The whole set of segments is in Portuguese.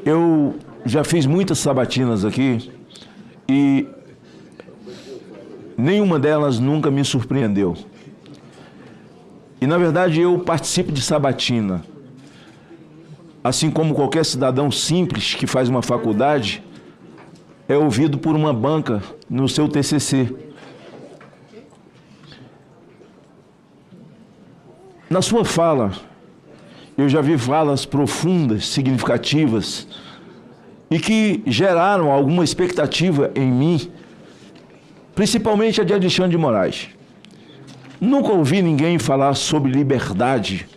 Eu já fiz muitas sabatinas aqui e nenhuma delas nunca me surpreendeu. E, na verdade, eu participo de sabatina. Assim como qualquer cidadão simples que faz uma faculdade, é ouvido por uma banca no seu TCC. Na sua fala, eu já vi falas profundas, significativas, e que geraram alguma expectativa em mim, principalmente a de Alexandre de Moraes. Nunca ouvi ninguém falar sobre liberdade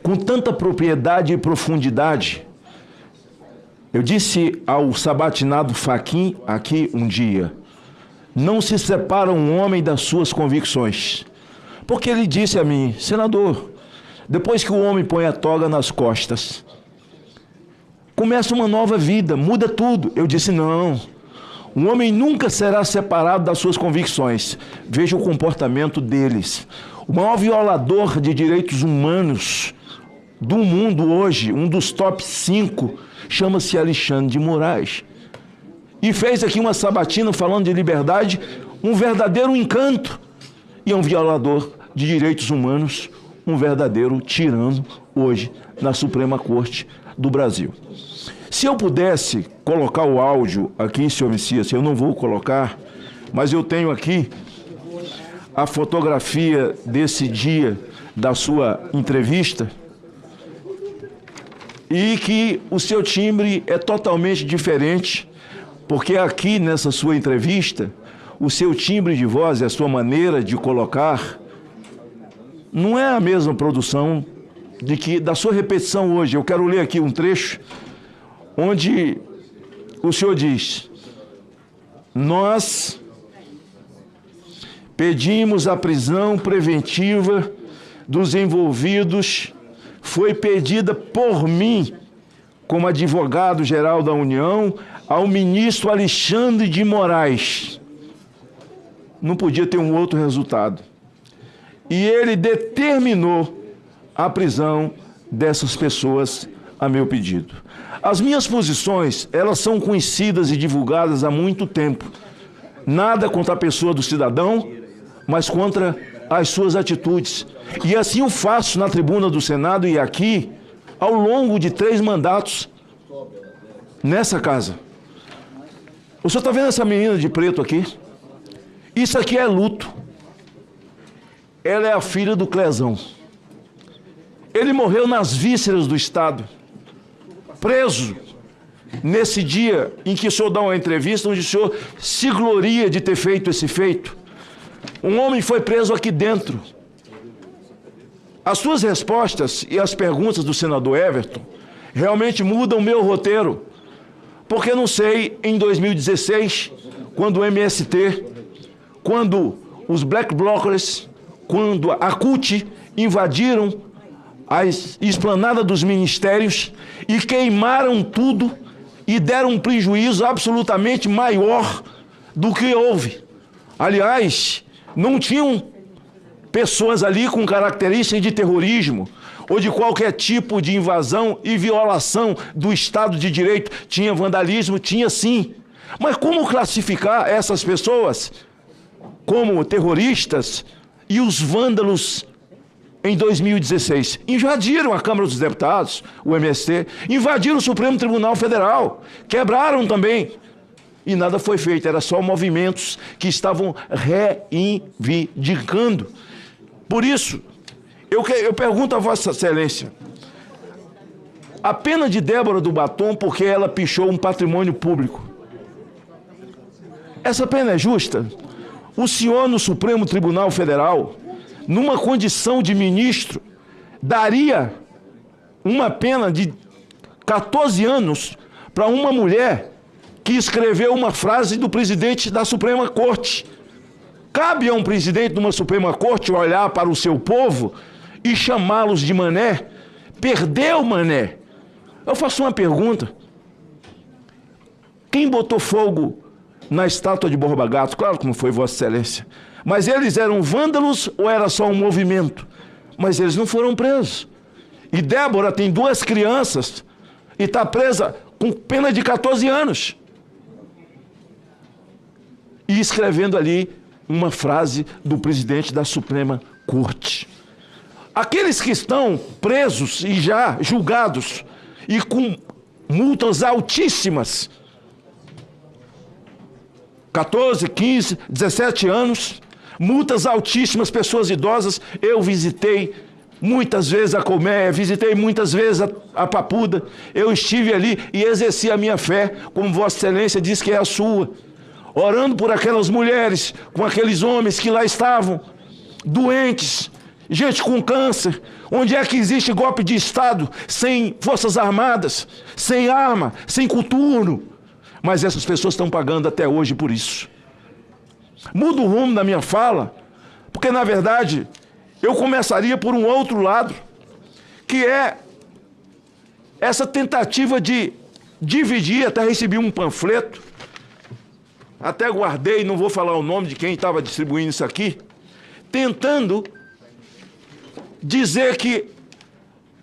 com tanta propriedade e profundidade. Eu disse ao sabatinado Fachin aqui um dia: não se separa um homem das suas convicções. Porque ele disse a mim: senador, depois que o homem põe a toga nas costas, começa uma nova vida, muda tudo. Eu disse: não, um homem nunca será separado das suas convicções. Veja o comportamento deles. O maior violador de direitos humanos do mundo hoje, um dos top 5, chama-se Alexandre de Moraes. E fez aqui uma sabatina falando de liberdade, um verdadeiro encanto. E é um violador de direitos humanos, um verdadeiro tirano hoje na Suprema Corte do Brasil. Se eu pudesse colocar o áudio aqui, senhor Messias, eu não vou colocar, mas eu tenho aqui a fotografia desse dia da sua entrevista, e que o seu timbre é totalmente diferente, porque aqui nessa sua entrevista, o seu timbre de voz e a sua maneira de colocar não é a mesma produção da sua repetição hoje. Eu quero ler aqui um trecho onde o senhor diz: nós pedimos a prisão preventiva dos envolvidos, foi pedida por mim, como advogado-geral da União, ao ministro Alexandre de Moraes. Não podia ter um outro resultado. E ele determinou a prisão dessas pessoas a meu pedido. As minhas posições, elas são conhecidas e divulgadas há muito tempo. Nada contra a pessoa do cidadão, mas contra as suas atitudes. E assim eu faço na tribuna do Senado e aqui, ao longo de 3 mandatos, nessa casa. O senhor está vendo essa menina de preto aqui? Isso aqui é luto. Ela é a filha do Clezão. Ele morreu nas vísceras do Estado, preso, nesse dia em que o senhor dá uma entrevista, onde o senhor se gloria de ter feito esse feito. Um homem foi preso aqui dentro. As suas respostas e as perguntas do senador Everton realmente mudam o meu roteiro. Porque não sei, em 2016, quando o MST, quando os Black Blockers, quando a CUT invadiram a esplanada dos ministérios e queimaram tudo e deram um prejuízo absolutamente maior do que houve. Aliás, não tinham pessoas ali com características de terrorismo ou de qualquer tipo de invasão e violação do Estado de Direito. Tinha vandalismo? Tinha sim. Mas como classificar essas pessoas como terroristas e os vândalos em 2016? Invadiram a Câmara dos Deputados, o MST, invadiram o Supremo Tribunal Federal, quebraram também. E nada foi feito, era só movimentos que estavam reivindicando. Por isso, eu pergunto a Vossa Excelência, a pena de Débora do Batom porque ela pichou um patrimônio público, essa pena é justa? O senhor no Supremo Tribunal Federal, numa condição de ministro, daria uma pena de 14 anos para uma mulher que escreveu uma frase do presidente da Suprema Corte? Cabe a um presidente de uma Suprema Corte olhar para o seu povo e chamá-los de mané? Perdeu, mané. Eu faço uma pergunta. Quem botou fogo na estátua de Borba Gato? Claro que não foi Vossa Excelência. Mas eles eram vândalos ou era só um movimento? Mas eles não foram presos. E Débora tem 2 crianças e está presa com pena de 14 anos. E escrevendo ali uma frase do presidente da Suprema Corte. Aqueles que estão presos e já julgados e com multas altíssimas, 14, 15, 17 anos, multas altíssimas, pessoas idosas. Eu visitei muitas vezes a colmeia, visitei muitas vezes a Papuda. Eu estive ali e exerci a minha fé, como Vossa Excelência diz que é a sua, orando por aquelas mulheres, com aqueles homens que lá estavam, doentes, gente com câncer. Onde é que existe golpe de Estado sem Forças Armadas, sem arma, sem coturno? Mas essas pessoas estão pagando até hoje por isso. Mudo o rumo da minha fala, porque na verdade eu começaria por um outro lado, que é essa tentativa de dividir. Até recebi um panfleto, até guardei, não vou falar o nome de quem estava distribuindo isso aqui, tentando dizer que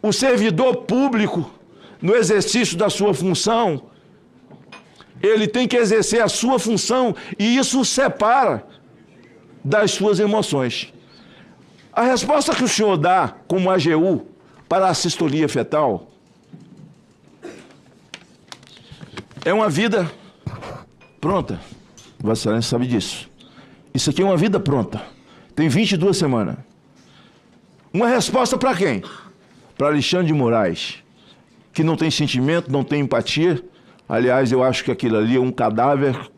o servidor público, no exercício da sua função, ele tem que exercer a sua função e isso o separa das suas emoções. A resposta que o senhor dá como AGU para a sistolia fetal é uma vida pronta. Vossa Excelência sabe disso. Isso aqui é uma vida pronta. Tem 22 semanas. Uma resposta para quem? Para Alexandre de Moraes, que não tem sentimento, não tem empatia. Aliás, eu acho que aquilo ali é um cadáver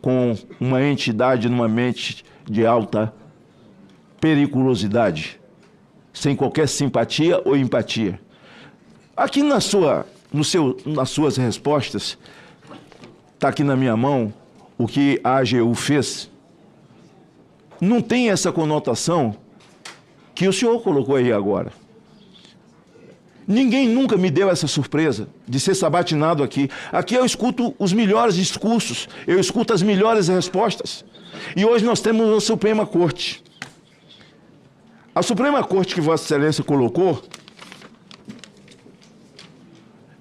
com uma entidade numa mente de alta periculosidade, sem qualquer simpatia ou empatia. Aqui nas suas respostas, está aqui na minha mão o que a AGU fez. Não tem essa conotação que o senhor colocou aí agora. Ninguém nunca me deu essa surpresa de ser sabatinado aqui. Aqui eu escuto os melhores discursos, eu escuto as melhores respostas. E hoje nós temos a Suprema Corte. A Suprema Corte que Vossa Excelência colocou,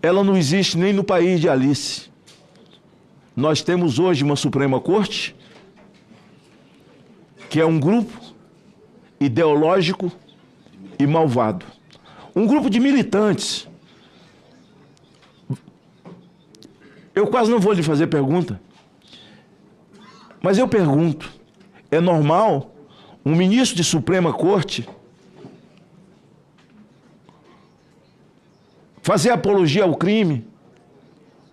ela não existe nem no país de Alice. Nós temos hoje uma Suprema Corte que é um grupo ideológico e malvado. Um grupo de militantes. Eu quase não vou lhe fazer pergunta, mas eu pergunto, é normal um ministro de Suprema Corte fazer apologia ao crime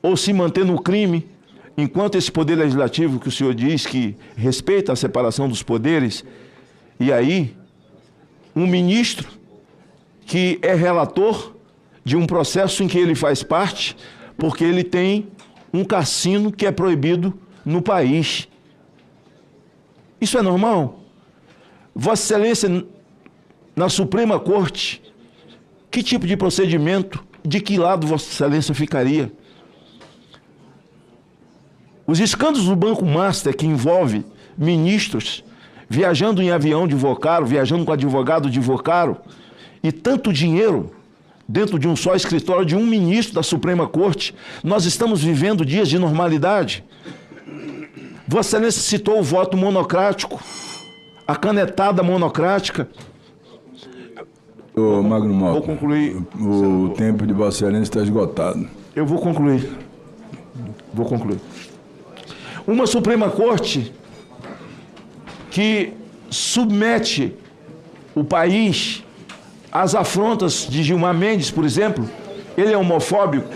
ou se manter no crime, enquanto esse poder legislativo que o senhor diz que respeita a separação dos poderes, e aí um ministro que é relator de um processo em que ele faz parte, porque ele tem um cassino que é proibido no país. Isso é normal? Vossa Excelência, na Suprema Corte, que tipo de procedimento, de que lado Vossa Excelência ficaria? Os escândalos do Banco Master, que envolve ministros viajando em avião de Vocaro, viajando com advogado de Vocaro, e tanto dinheiro dentro de um só escritório de um ministro da Suprema Corte, nós estamos vivendo dias de normalidade. Vossa Excelência citou o voto monocrático, a canetada monocrática. Ô, Magno Malta, vou concluir. O tempo de Vossa Excelência está esgotado. Eu vou concluir. Vou concluir. Uma Suprema Corte que submete o país às afrontas de Gilmar Mendes, por exemplo. Ele é homofóbico.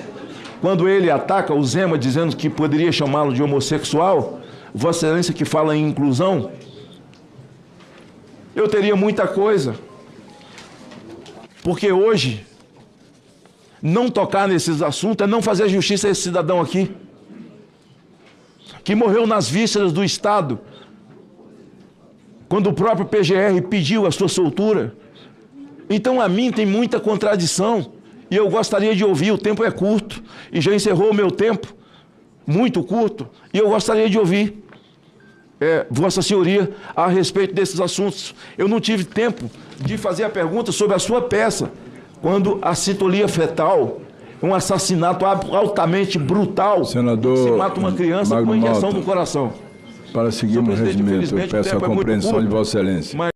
Quando ele ataca o Zema dizendo que poderia chamá-lo de homossexual, Vossa Excelência que fala em inclusão, eu teria muita coisa. Porque hoje, não tocar nesses assuntos é não fazer justiça a esse cidadão aqui, que morreu nas vísceras do Estado, quando o próprio PGR pediu a sua soltura. Então, a mim tem muita contradição, e eu gostaria de ouvir, o tempo é curto, e já encerrou o meu tempo, muito curto, e eu gostaria de ouvir Vossa Senhoria a respeito desses assuntos. Eu não tive tempo de fazer a pergunta sobre a sua peça, quando a sintonia fetal um assassinato altamente brutal. Senador se mata uma criança com Magno uma injeção Malta, no coração. para seguir o regimento, eu infelizmente, o peço a tempo é muito compreensão de curto, Vossa Excelência. mas